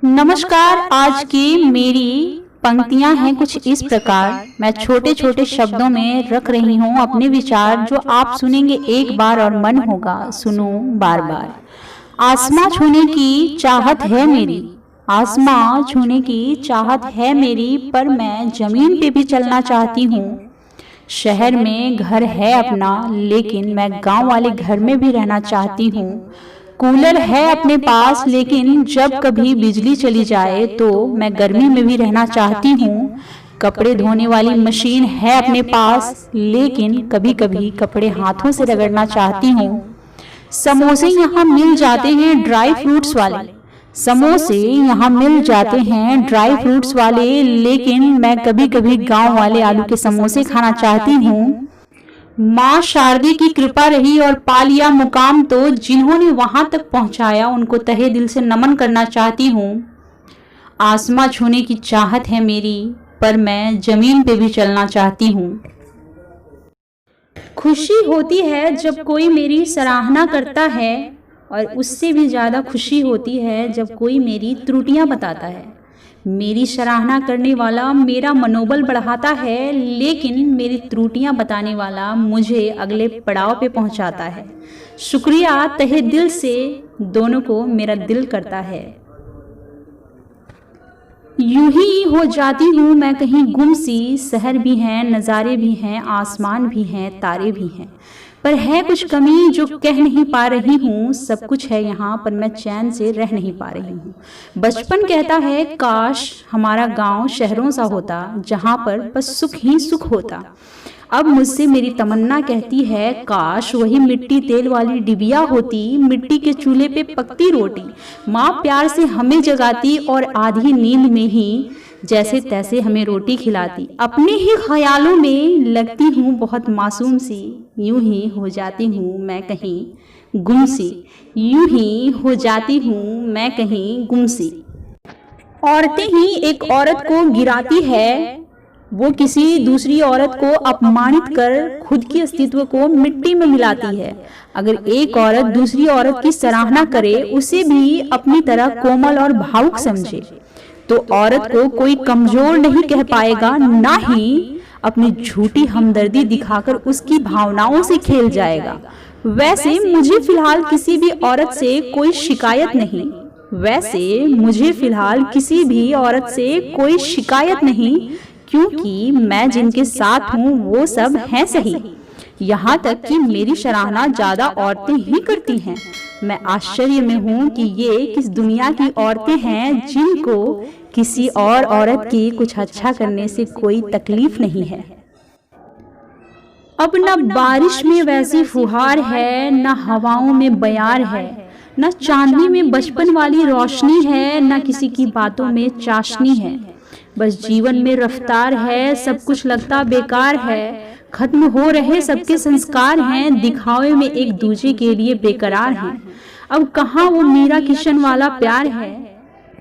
नमस्कार। आज की मेरी पंक्तियां हैं कुछ इस प्रकार। मैं छोटे छोटे शब्दों में रख रही हूँ अपने विचार, जो आप सुनेंगे एक बार और मन होगा सुनो बार बार। आसमां छूने की चाहत है मेरी, आसमां छूने की चाहत है मेरी, पर मैं जमीन पे भी चलना चाहती हूँ। शहर में घर है अपना, लेकिन मैं गांव वाले घर में भी रहना चाहती हूँ। कूलर है अपने पास, लेकिन जब कभी बिजली चली जाए तो मैं गर्मी में भी रहना चाहती हूँ। कपड़े धोने वाली मशीन है अपने पास, लेकिन कभी कभी कपड़े हाथों से रगड़ना चाहती हूँ। समोसे यहाँ मिल जाते हैं ड्राई फ्रूट्स वाले, समोसे यहाँ मिल जाते हैं ड्राई फ्रूट्स वाले, लेकिन मैं कभी कभी गांव वाले आलू के समोसे खाना चाहती हूँ। माँ शारदे की कृपा रही और पा लिया मुकाम, तो जिन्होंने वहां तक पहुंचाया उनको तहे दिल से नमन करना चाहती हूँ। आसमां छूने की चाहत है मेरी, पर मैं जमीन पे भी चलना चाहती हूँ। खुशी होती है जब कोई मेरी सराहना करता है, और उससे भी ज़्यादा खुशी होती है जब कोई मेरी त्रुटियां बताता है। मेरी सराहना करने वाला मेरा मनोबल बढ़ाता है, लेकिन मेरी त्रुटियां बताने वाला मुझे अगले पड़ाव पे पहुंचाता है। शुक्रिया तहे दिल से, दोनों को मेरा दिल करता है। यूं ही हो जाती हूँ मैं कहीं गुम सी, शहर भी हैं, नज़ारे भी हैं, आसमान भी हैं, तारे भी हैं, पर है कुछ कमी जो कह नहीं पा रही हूँ। सब कुछ है यहाँ, पर मैं चैन से रह नहीं पा रही हूँ। बचपन कहता है काश हमारा गांव शहरों सा होता, जहाँ पर बस सुख ही सुख होता। अब मुझसे मेरी तमन्ना कहती है काश वही मिट्टी तेल वाली डिबिया होती, मिट्टी के चूल्हे पे पकती रोटी, माँ प्यार से हमें जगाती और आधी नींद में ही जैसे तैसे हमें रोटी खिलाती। अपने ही ख्यालों में लगती हूँ बहुत मासूम सी, यूं ही हो जाती हूँ मैं कहीं गुम सी, यूं ही हो जाती हूँ मैं कहीं गुम सी। औरतें ही एक औरत को गिराती है, वो किसी दूसरी औरत को अपमानित कर खुद की अस्तित्व को मिट्टी में मिलाती है। अगर एक औरत दूसरी औरत की सराहना करे, उसे भी अपनी तरह कोमल और भावुक समझे, तो औरत को कोई कमजोर नहीं कह पाएगा, ना ही अपनी झूठी हमदर्दी दिखाकर उसकी भावनाओं से खेल जाएगा। वैसे मुझे फिलहाल किसी भी औरत से कोई शिकायत नहीं, वैसे मुझे फिलहाल किसी भी औरत से कोई शिकायत नहीं, क्योंकि मैं जिनके साथ हूँ वो सब हैं सही। यहाँ तक कि मेरी सराहना ज्यादा औरतें ही करती हैं। मैं आश्चर्य में हूँ कि ये किस दुनिया की औरतें हैं जिनको किसी और औरत की कुछ अच्छा करने से कोई तकलीफ नहीं है। अब न बारिश में वैसी फुहार है, न हवाओं में बयार है, न चांदनी में बचपन वाली रोशनी है, न किसी की बातों में चाशनी है। बस जीवन में रफ्तार है, सब कुछ लगता बेकार है, खत्म हो रहे सबके संस्कार हैं, दिखावे में एक दूजे के लिए बेकरार हैं। अब कहाँ वो मीरा किशन वाला प्यार है।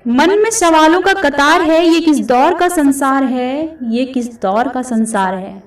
मन में सवालों का कतार है, ये किस दौर का संसार है, ये किस दौर का संसार है।